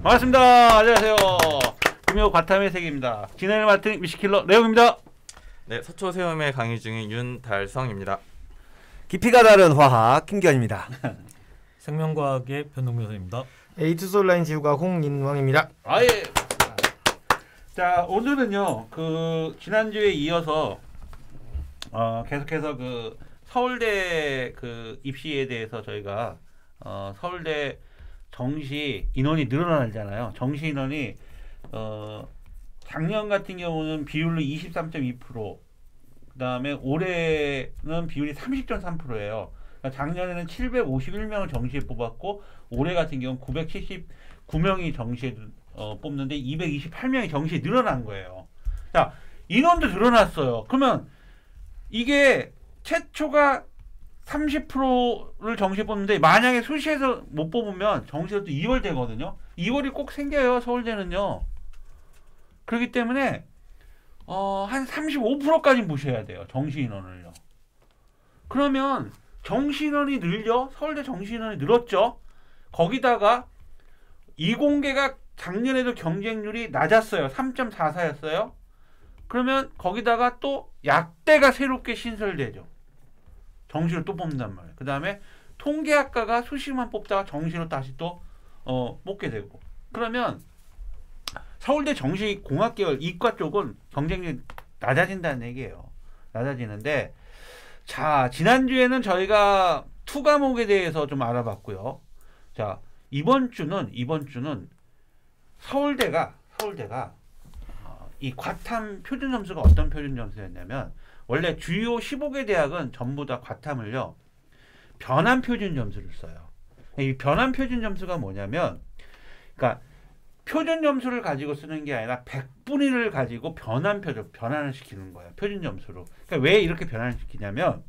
반갑습니다. 안녕하세요. 금요 과탐의 세계입니다. 진행을 맡은 미식킬러 레옹입니다. 네, 서초 세움에 강의 중인 윤달성입니다. 깊이가 다른 화학 김기현입니다. 생명과학의 변동묘사입니다. 에이투솔라인 지우가 홍인왕입니다. 아예. 자, 오늘은요 그 지난주에 이어서 계속해서 그 서울대 그 입시에 대해서 저희가 서울대 정시 인원이 늘어나잖아요. 정시 인원이 작년 같은 경우는 비율로 23.2%, 그다음에 올해는 비율이 30.3%예요. 그러니까 작년에는 751명을 정시에 뽑았고 올해 같은 경우는 979명이 정시에 뽑는데 228명이 정시에 늘어난 거예요. 자, 인원도 늘어났어요. 그러면 이게 최초가 30%를 정시에 뽑는데 만약에 수시에서 못 뽑으면 정시로 또 2월 되거든요. 2월이 꼭 생겨요. 서울대는요. 그렇기 때문에 한 35%까지 모셔야 돼요. 정시 인원을요. 그러면 정시 인원이 늘려? 서울대 정시 인원이 늘었죠. 거기다가 이공계가 작년에도 경쟁률이 낮았어요. 3.44였어요. 그러면 거기다가 또 약대가 새롭게 신설되죠. 정시로 또 뽑는단 말이에요. 그 다음에 통계학과가 수시만 뽑다가 정시로 다시 또 뽑게 되고. 그러면 서울대 정시 공학계열 이과 쪽은 경쟁률이 낮아진다는 얘기예요. 낮아지는데, 자, 지난주에는 저희가 투 과목에 대해서 좀 알아봤고요. 자, 이번 주는 서울대가 이 과탐 표준 점수가 어떤 표준 점수였냐면, 원래 주요 15개 대학은 전부 다 과탐을요 변환 표준 점수를 써요. 이 변환 표준 점수가 뭐냐면, 그러니까 표준 점수를 가지고 쓰는 게 아니라 100분의 1을 가지고 변환을 시키는 거예요. 표준 점수로. 그러니까 왜 이렇게 변환을 시키냐면,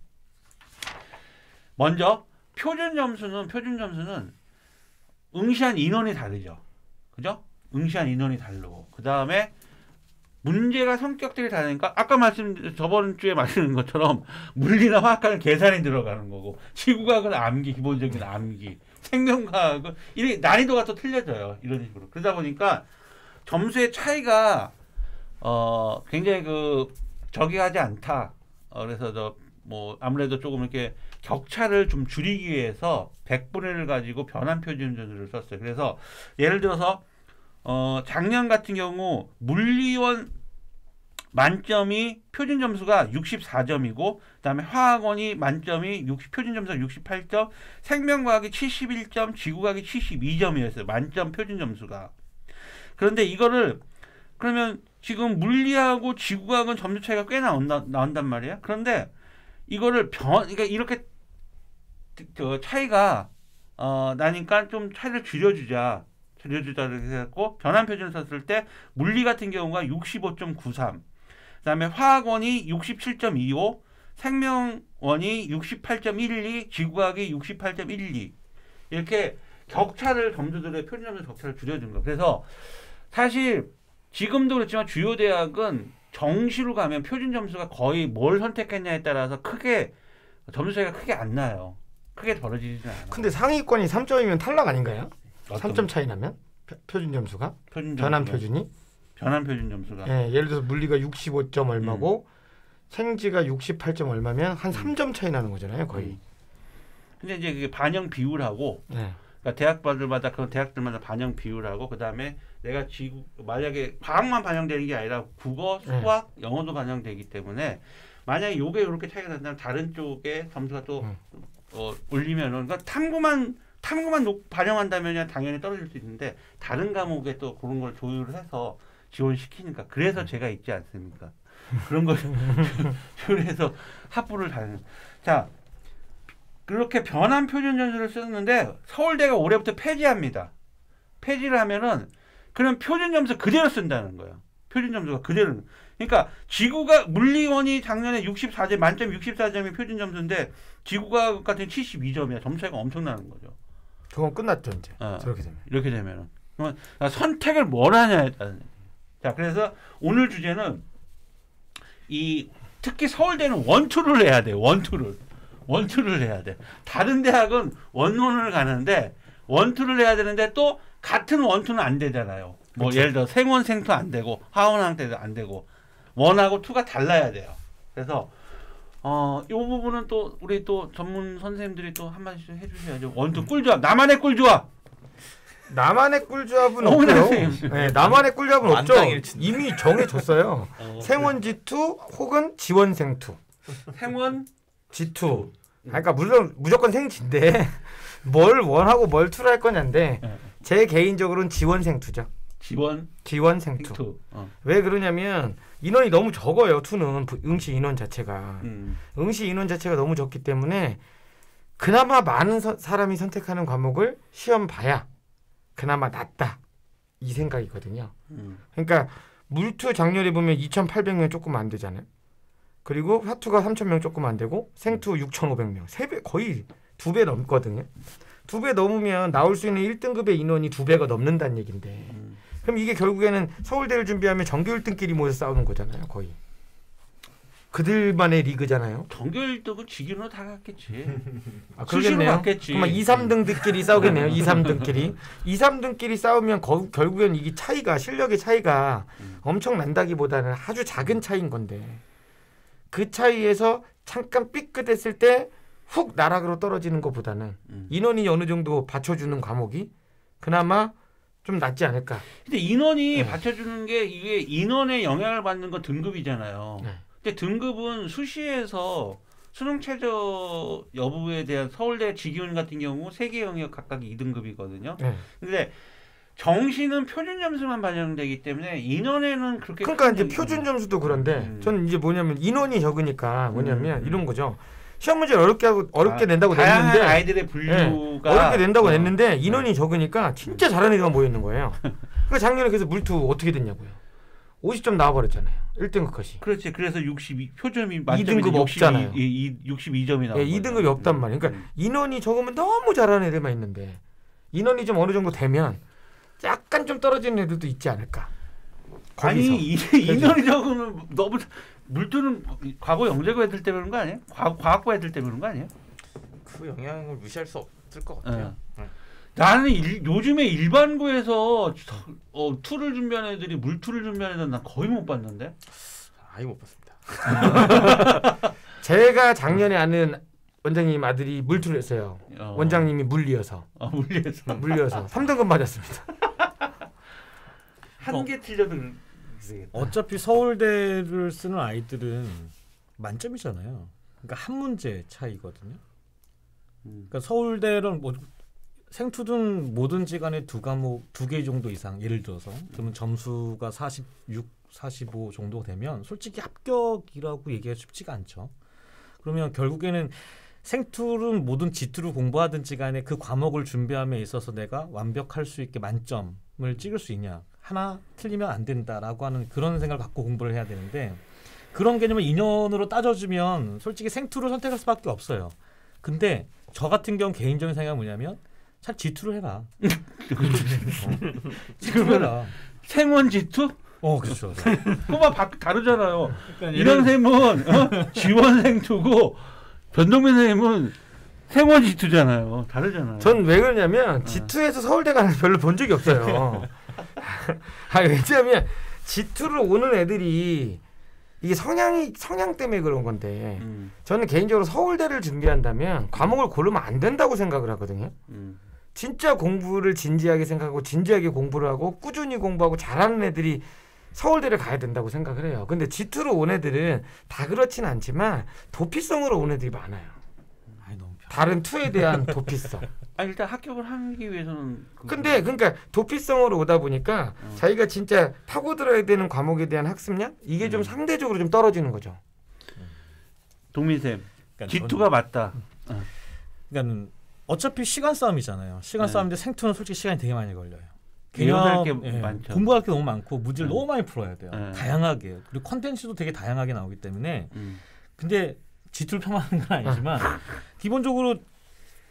먼저 표준 점수는 응시한 인원이 다르죠. 그죠? 응시한 인원이 다르고, 그 다음에 문제가 성격들이 다르니까 아까 저번 주에 말씀드린 것처럼 물리나 화학과는 계산이 들어가는 거고, 지구과학은 암기, 기본적인 암기, 생명과학은 이렇게 난이도가 또 틀려져요. 이런 식으로. 그러다 보니까 점수의 차이가 굉장히 저기하지 않다. 그래서 아무래도 조금 이렇게 격차를 좀 줄이기 위해서 100분의 1을 가지고 변환 표준 점수를 썼어요. 그래서 예를 들어서 작년 같은 경우 물리원 만점이 표준 점수가 64점이고, 그다음에 화학원이 만점이 표준 점수가 68점, 생명과학이 71점, 지구과학이 72점이었어요. 만점 표준 점수가. 그런데 이거를 그러면 지금 물리하고 지구과학은 점수 차이가 꽤 나온단 말이에요. 그런데 이거를 그러니까 이렇게 차이가 나니까 좀 차이를 줄여주자 이렇게 해갖고 변환 표준 썼을 때 물리 같은 경우가 65.93, 그다음에 화학원이 67.25, 생명원이 68.12, 지구과학이 68.12, 이렇게 점수들의 표준 점수 격차를 줄여준 거. 그래서 사실 지금도 그렇지만 주요 대학은 정시로 가면 표준 점수가 거의 뭘 선택했냐에 따라서 크게 점수 차이가 크게 안 나요. 크게 벌어지지는 않아요. 근데 상위권이 3점이면 탈락 아닌가요? 3점 차이 나면? 표준 점수가? 변환 표준 점수가. 예, 예를 들어서 물리가 65점 얼마고 생지가 68점 얼마면 한 3점 차이 나는 거잖아요, 거의. 근데 이제 그게 반영 비율하고, 그러니까 대학들마다 반영 비율하고, 그다음에 내가 만약에 과학만 반영되는 게 아니라 국어, 수학, 영어도 반영되기 때문에 만약에 요게 이렇게 차이가 난다면 다른 쪽에 점수가 또 올리면은, 그러니까 탐구만 반영한다면 당연히 떨어질 수 있는데 다른 과목에 또 그런 걸 조율을 해서 지원시키니까, 그래서 제가 있지 않습니까? 그런 걸 조율해서 합부를 다는. 자, 그렇게 변환 표준 점수를 썼는데 서울대가 올해부터 폐지합니다. 폐지를 하면은 그럼 표준 점수 그대로 쓴다는 거예요. 표준 점수가 그대로. 그러니까 지구가 물리원이 작년에 64점, 만점 64점이 표준 점수인데 지구과학 같은 72점이야. 점수 차이가 엄청나는 거죠. 그건 끝났죠, 이제. 이렇게 되면은. 그러면 선택을 뭘 하냐에 따른. 자, 그래서 오늘 주제는 특히 서울대는 원투를 해야 돼. 원투를 해야 돼. 다른 대학은 원론을 가는데 원투를 해야 되는데 또 같은 원투는 안 되잖아요. 뭐 그쵸. 예를 들어 생원 생투 안 되고 하원 항대도 안 되고 원하고 투가 달라야 돼요. 그래서 이 부분은 또 우리 또 전문 선생님들이 또 한마디씩 해주셔야죠. 원투 꿀조합, 나만의 꿀조합. 나만의 꿀조합은 어머나, 없고요. 선생님. 네, 나만의 꿀조합은 없죠. 만장일치인데. 이미 정해졌어요. 생원지투 혹은 지원생투. 생원 지투. 그러니까 물론 무조건 생지인데 뭘 원하고 뭘 투를 할 거냐인데 제 개인적으로는 지원생투죠. 지원생투. 생투. 왜 그러냐면 인원이 너무 적어요. 투는 응시 인원 자체가. 응시 인원 자체가 너무 적기 때문에 그나마 많은 사람이 선택하는 과목을 시험 봐야 그나마 낫다 이 생각이거든요. 그러니까 물투 작년에 보면 2,800명 조금 안 되잖아요. 그리고 화투가 3,000명 조금 안 되고 생투 6,500명. 3배 거의 2배 넘거든요. 2배 넘으면 나올 수 있는 1등급의 인원이 2배가 넘는다는 얘긴데 그럼 이게 결국에는 서울대를 준비하면 전교 1등끼리 모여서 싸우는 거잖아요. 거의. 그들만의 리그잖아요. 전교 1등은 지기로 다 갔겠지. 그러겠네요. 수시로 갔겠지. 그러면 2, 3등들끼리 싸우겠네요. 2, 3등끼리. 2, 3등끼리 싸우면 결국엔 이게 차이가 실력의 차이가 엄청 난다기보다는 아주 작은 차이인 건데 그 차이에서 잠깐 삐끗했을 때 훅 나락으로 떨어지는 것보다는 인원이 어느 정도 받쳐주는 과목이 그나마 좀 낫지 않을까. 근데 인원이 받쳐주는 게 이게 인원의 영향을 받는 건 등급이잖아요. 근데 등급은 수시에서 수능 최저 여부에 대한 서울대 직위원 같은 경우 3개 영역 각각 2등급이거든요. 근데 정시는 표준 점수만 반영되기 때문에 인원에는 그렇게 그러니까 이제 표준 점수도 그런데 저는 이제 뭐냐면 인원이 적으니까 뭐냐면 이런 거죠. 시험 문제를 어렵게 낸다고 다양한 냈는데 아이들의 분류가 어렵게 낸다고 냈는데 인원이 적으니까 진짜 잘하는 애가 모여 있는 거예요. 그 작년에 그래서 물투 어떻게 됐냐고요. 50점 나와버렸잖아요. 1등급 컷이. 그렇지. 그래서 62 표점이 2등급 없잖아요. 62점이 나와요. 2등급이 없단 말이에요. 그러니까 인원이 적으면 너무 잘하는 애들만 있는데 인원이 좀 어느 정도 되면 약간 좀 떨어지는 애들도 있지 않을까. 거기서. 아니 인원이 적으면 너무 물투는 과거 영재고 애들 때문에 그런 거 아니에요? 과학고 애들 때문에 그런 거 아니에요? 그 영향을 무시할 수 없을 것 같아요. 나는 요즘에 일반고에서 투를 준비하는 애들이 물투를 준비하는 애들은 난 거의 못 봤는데. 아예 못 봤습니다. 제가 작년에 아는 원장님 아들이 물투를 했어요. 원장님이 물리어서. 물리어서 3등급 맞았습니다. 한 개 틀려도 어차피 서울대를 쓰는 아이들은 만점이잖아요. 그러니까 한 문제 차이거든요. 그러니까 서울대는 뭐 생투든 뭐든지 간에 2개 정도 이상 예를 들어서 그러면 점수가 46, 45 정도 되면 솔직히 합격이라고 얘기하기 쉽지가 않죠. 그러면 결국에는 생투는 뭐든 지투를 공부하든지 간에 그 과목을 준비함에 있어서 내가 완벽할 수 있게 만점을 찍을 수 있냐. 하나 틀리면 안 된다라고 하는 그런 생각을 갖고 공부를 해야 되는데 그런 개념을 2년으로 따져주면 솔직히 생투를 선택할 수밖에 없어요. 근데 저 같은 경우 개인적인 생각은 뭐냐면 잘 지투를 해라. 지투를 해라. 생원 지투? 그렇죠. 그거만 다르잖아요. 그러니까 이런 셈은 지원 생투고 변동민 선생님은 생원 지투잖아요. 다르잖아요. 전 왜 그러냐면 지투에서 서울대 가는 별로 본 적이 없어요. 왜냐하면 지투를 오는 애들이 이게 성향 때문에 그런 건데 저는 개인적으로 서울대를 준비한다면 과목을 고르면 안 된다고 생각을 하거든요. 진짜 공부를 진지하게 생각하고 진지하게 공부를 하고 꾸준히 공부하고 잘하는 애들이 서울대를 가야 된다고 생각을 해요. 근데 지투로 온 애들은 다 그렇진 않지만 도피성으로 온 애들이 많아요. 다른 투에 대한 도피성. 일단 합격을 하기 위해서는 근데 그러니까 도피성으로 오다 보니까 자기가 진짜 파고들어야 되는 과목에 대한 학습량 이게 좀 상대적으로 좀 떨어지는 거죠. 동민쌤 지투가 맞다. 그러니까 어차피 시간 싸움이잖아요. 시간 싸움인데 생투는 솔직히 시간이 되게 많이 걸려요. 개념할 게 많죠. 공부할 게 너무 많고 문제를 너무 많이 풀어야 돼요. 다양하게. 그리고 콘텐츠도 되게 다양하게 나오기 때문에 근데 지투를 평하는 건 아니지만 기본적으로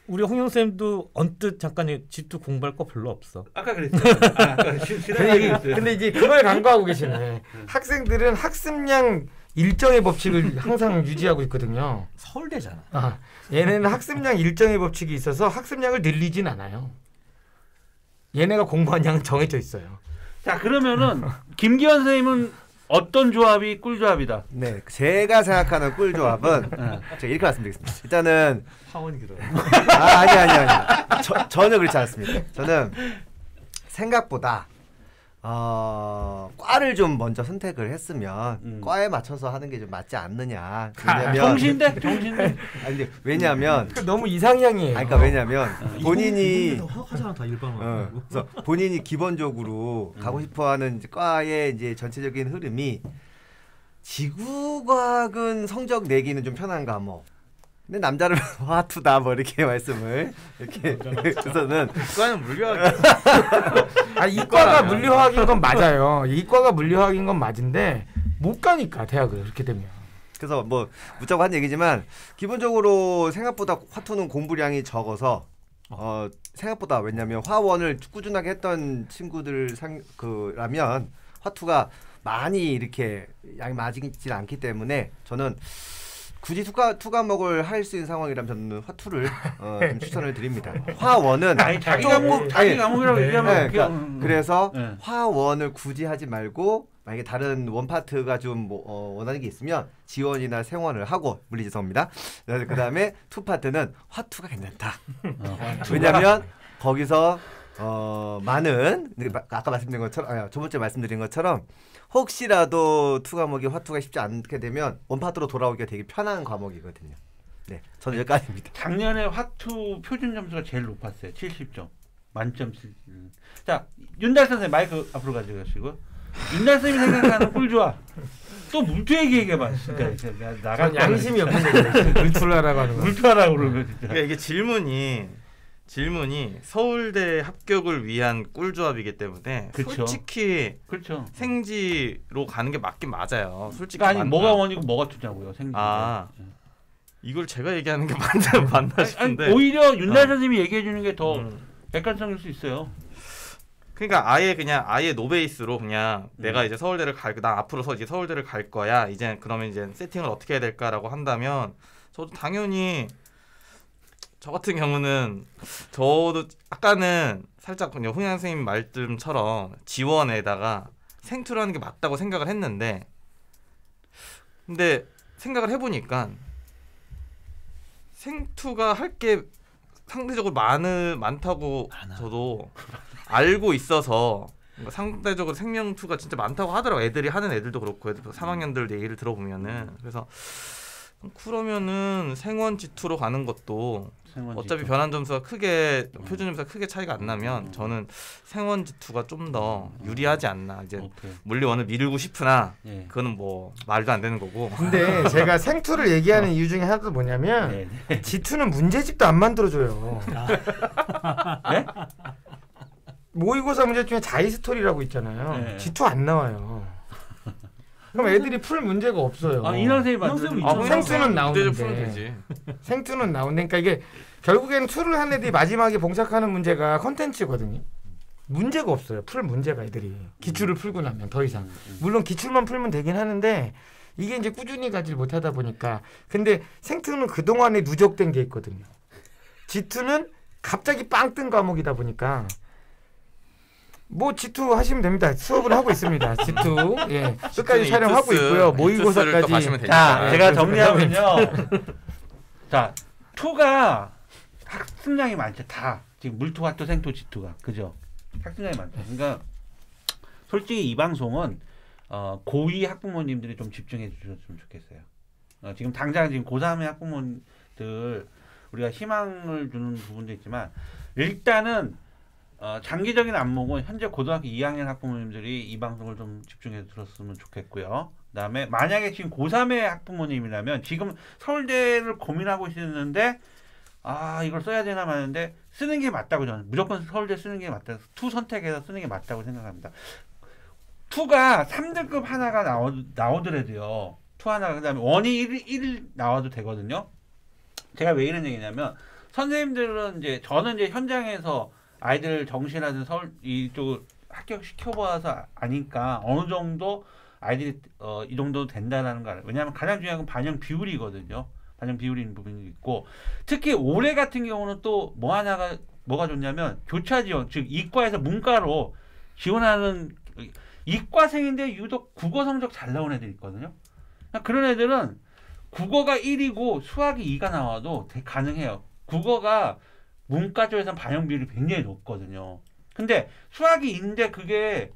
우리 홍영 쌤도 언뜻 잠깐 지투 공부할 거 별로 없어. 아까 그랬어요. 근데 이제 그걸 간과하고 계시네. 학생들은 학습량 일정의 법칙을 항상 유지하고 있거든요. 서울대잖아. 얘네는 학습량 일정의 법칙이 있어서 학습량을 늘리진 않아요. 얘네가 공부한 양은 정해져 있어요. 자 그러면은 김기현 선생님은 어떤 조합이 꿀조합이다? 네, 제가 생각하는 꿀조합은 제가 이렇게 말씀드리겠습니다. 일단은 파원이 길어요. 아니. 전혀 그렇지 않습니다. 저는 생각보다 과를 좀 먼저 선택을 했으면 과에 맞춰서 하는 게 좀 맞지 않느냐. 왜냐면 정신대. 아니 근데 왜냐면 너무 이상향이에요. 그러니까 왜냐면 본인이 하잖아 다 일반화. 그래서 본인이 기본적으로 가고 싶어하는 과의 이제 전체적인 흐름이 지구과학은 성적 내기는 좀 편한 과목. 근데 남자를 화투다 뭐 이렇게 말씀을 이렇게 그래서는 이과는 물리학. 이과가 물리화학인 건 맞아요. 이과가 물리화학인 건 맞은데 못 가니까 대학을 그렇게 되면. 그래서 뭐 묻자고 한 얘기지만 기본적으로 생각보다 화투는 공부량이 적어서 생각보다 왜냐면 화원을 꾸준하게 했던 친구들 라면 화투가 많이 이렇게 양이 많지 않기 때문에 저는 굳이 투 과목을 할 수 있는 상황이라면 저는 화투를 좀 추천을 드립니다. 화원은 아니 자기 과목이라고 얘기하면 그래서 화원을 굳이 하지 말고 만약에 다른 원 파트가 좀 원하는 게 있으면 지원이나 생원을 하고 물리지성입니다. 그 다음에 투 파트는 화투가 괜찮다. 왜냐하면 거기서 많은 아까 말씀드린 것처럼 저번주에 말씀드린 것처럼 혹시라도 투 과목이 화투가 쉽지 않게 되면 원파트로 돌아오기가 되게 편한 과목이거든요. 네, 저는 여기까지입니다. 작년에 화투 표준 점수가 제일 높았어요. 70점. 만점. 자, 윤달 선생님 마이크 앞으로 가져가시고 윤달 선생님이 생각하는 꿀조합. 또 물투 얘기해봐. 진짜 나가 양심이 없는 물투하라고 하는 거. 물투하라고 그러면 진짜. 그러니까 이게 질문이 서울대 합격을 위한 꿀조합이기 때문에 그쵸. 솔직히 그렇죠. 생지로 가는 게 맞긴 맞아요. 솔직히 아니 뭐가 원이고 뭐가 투냐고요. 생지. 이걸 제가 얘기하는 게 맞나 싶은데 아니, 오히려 윤달 선생님이 얘기해 주는 게 더 객관성일 수 있어요. 그러니까 아예 노베이스로 그냥 내가 이제 서울대를 나 앞으로 이제 서울대를 갈 거야. 이제 그러면 이제 세팅을 어떻게 해야 될까라고 한다면 저도 당연히 저 같은 경우는 저도 아까는 살짝 그냥 홍양 선생님 말씀처럼 지원에다가 생투를 하는 게 맞다고 생각을 했는데 근데 생각을 해보니까 생투가 할 게 상대적으로 많다고 저도 알고 있어서 상대적으로 생명투가 진짜 많다고 하더라고. 애들이 하는 애들도 그렇고 3학년들 얘기를 들어보면은 그래서 그러면은 생원 G2로 가는 것도 어차피 변환 점수가 크게 표준 점수가 크게 차이가 안 나면 저는 생원 G2가 좀 더 유리하지 않나. 이제 물리원을 미루고 싶으나 그거는 뭐 말도 안 되는 거고. 근데 제가 생투를 얘기하는 이유 중에 하나도 뭐냐면 G2는 문제집도 안 만들어줘요. 네? 모의고사 문제 중에 자이스토리라고 있잖아요. G2 안 나와요. 그럼 애들이 풀 문제가 없어요. 인왕생이 만들어주면 생투는 나오는데 생투는 나오는데 그러니까 이게 결국에는 투를 한 애들이 마지막에 봉착하는 문제가 컨텐츠거든요. 문제가 없어요. 풀 문제가 애들이 기출을 풀고 나면 더 이상 물론 기출만 풀면 되긴 하는데 이게 이제 꾸준히 가지 못하다 보니까 근데 생투는 그동안에 누적된 게 있거든요. G2는 갑자기 빵 뜬 과목이다 보니까 뭐 G2 하시면 됩니다. 수업을 하고 있습니다. G2 예 끝까지 촬영하고 있고요. 모의고사까지. 자 제가 정리하면요. 자 2가 학습량이 많죠. 다 지금 물투, 화투, 생투, G2가 그죠? 학습량이 많죠. 그러니까 솔직히 이 방송은 고2 학부모님들이 좀 집중해 주셨으면 좋겠어요. 지금 당장 지금 고3의 학부모님들 우리가 희망을 주는 부분도 있지만 일단은 장기적인 안목은 현재 고등학교 2학년 학부모님들이 이 방송을 좀 집중해서 들었으면 좋겠고요. 그다음에 만약에 지금 고3의 학부모님이라면 지금 서울대를 고민하고 있는데 이걸 써야 되나 마는데 쓰는 게 맞다고 저는 무조건 서울대 쓰는 게 맞다. 투 선택해서 쓰는 게 맞다고 생각합니다. 투가 3등급 하나가 나오더라도요. 투 하나가 그다음에 원이 1 나와도 되거든요. 제가 왜 이런 얘기냐면 선생님들은 저는 이제 현장에서 아이들 정시라든 서울 이쪽 합격 시켜봐서 아니까 어느 정도 아이들이 이 정도 된다라는 거 알아요. 왜냐하면 가장 중요한 건 반영 비율이거든요. 반영 비율인 부분이 있고 특히 올해 같은 경우는 또 뭐 하나가 뭐가 좋냐면 교차 지원, 즉 이과에서 문과로 지원하는 이과생인데 유독 국어 성적 잘 나온 애들이 있거든요. 그런 애들은 국어가 1이고 수학이 2가 나와도 가능해요. 국어가 문과 쪽에서는 반영 비율이 굉장히 높거든요. 근데 수학이 2인데 그게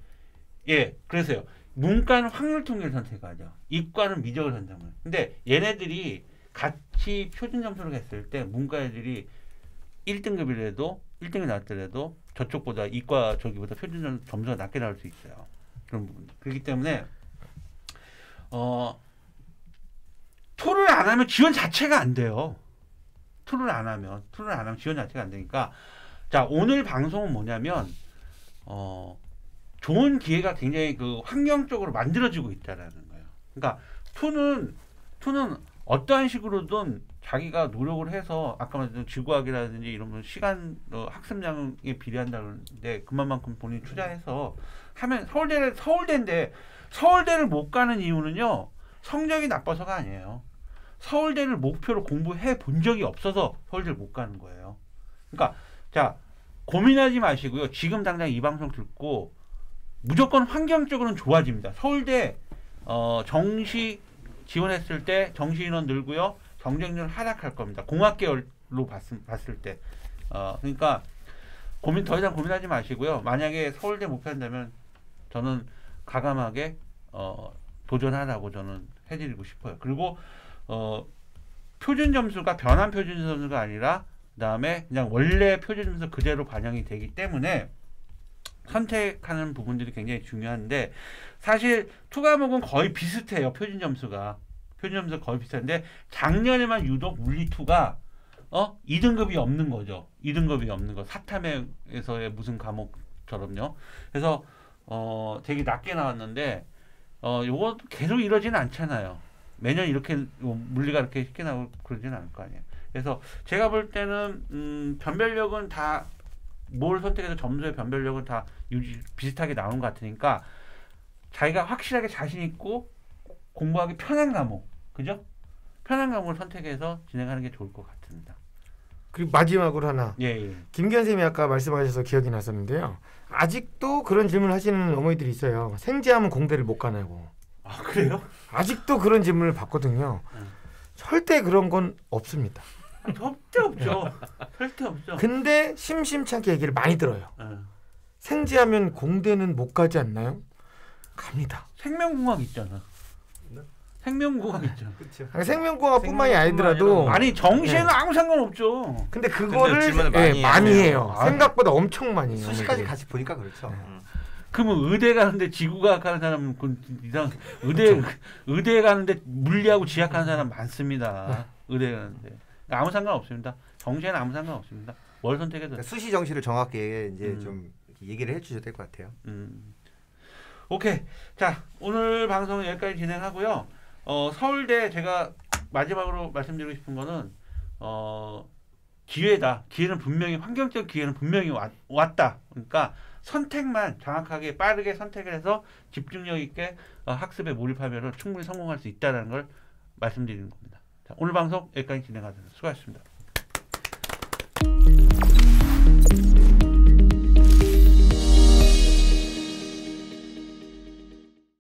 그래서요. 문과는 확률 통계를 선택하죠. 이과는 미적을 선택해요. 근데 얘네들이 같이 표준 점수를 했을 때 문과 애들이 1등급이라도 1등이 나왔더라도 저쪽보다 이과 저기보다 표준 점수가 낮게 나올 수 있어요. 그런 부분. 그렇기 때문에 토를 안 하면 지원 자체가 안 돼요. 토를 안 하면 지원 자체가 안 되니까 자 오늘 방송은 뭐냐면 좋은 기회가 굉장히 그 환경적으로 만들어지고 있다라는 거예요. 그러니까 토는 어떠한 식으로든 자기가 노력을 해서 아까 말했던 지구학이라든지 이런 시간 학습량에 비례한다는데 그만큼 본인이 투자해서 하면 서울대인데 서울대를 못 가는 이유는요 성적이 나빠서가 아니에요. 서울대를 목표로 공부해 본 적이 없어서 서울대를 못 가는 거예요. 그러니까 자 고민하지 마시고요. 지금 당장 이 방송 듣고 무조건 환경적으로는 좋아집니다. 서울대 정시 지원했을 때 정시 인원 늘고요. 경쟁률 하락할 겁니다. 공학계열로 봤을 때. 그러니까 더 이상 고민하지 마시고요. 만약에 서울대 목표한다면 저는 과감하게 도전하라고 저는 해드리고 싶어요. 그리고 표준 점수가 변환 표준 점수가 아니라 그다음에 그냥 원래 표준 점수 그대로 반영이 되기 때문에 선택하는 부분들이 굉장히 중요한데 사실 투 과목은 거의 비슷해요. 표준 점수가 거의 비슷한데 작년에만 유독 물리 2가 2등급이 없는 거죠. 2등급이 없는 거. 사탐에서의 무슨 과목처럼요. 그래서 되게 낮게 나왔는데 요거 계속 이러지는 않잖아요. 매년 이렇게 물리가 이렇게 쉽게 나오고 그러지는 않을 거 아니에요. 그래서 제가 볼 때는 변별력은 다 뭘 선택해서 점수의 변별력은 다 비슷하게 나오는 것 같으니까 자기가 확실하게 자신 있고 공부하기 편한 과목, 그죠? 편한 과목을 선택해서 진행하는 게 좋을 것 같습니다. 그리고 마지막으로 하나. 예. 김기현 선생님이 아까 말씀하셔서 기억이 났었는데요. 아직도 그런 질문을 하시는 어머니들이 있어요. 생지하면 공대를 못 가냐고. 아 그래요? 아직도 그런 질문을 받거든요. 절대 그런 건 없습니다. 절대 없죠. 절대 없죠. 근데 심심찮게 얘기를 많이 들어요. 생지하면 공대는 못 가지 않나요? 갑니다. 생명공학 있잖아. 생명공학 있잖아. 그렇죠. 생명공학뿐만이 아니더라도 아니 정시에는 아무 상관없죠. 근데 그거를 질문을 많이 해요. 생각보다 엄청 많이 해요. 수시까지 같이 보니까 그렇죠. 그러면 의대 가는데 지구과학 하는 사람은 이상 의대 가는데 물리하고 지학 하는 사람 많습니다. 의대 가는데 아무 상관 없습니다. 정시에는 아무 상관 없습니다. 뭘 선택해도 그러니까 수시 정시를 정확하게 이제 좀 얘기를 해주셔야 될 것 같아요. 오케이. 자 오늘 방송은 여기까지 진행하고요. 서울대 제가 마지막으로 말씀드리고 싶은 거는 기회다. 기회는 분명히 환경적 기회는 분명히 왔다. 그러니까 선택만 정확하게 빠르게 선택을 해서 집중력 있게 학습에 몰입하면 충분히 성공할 수 있다는 걸 말씀드리는 겁니다. 자, 오늘 방송 여기까지 진행하도록 수고하셨습니다.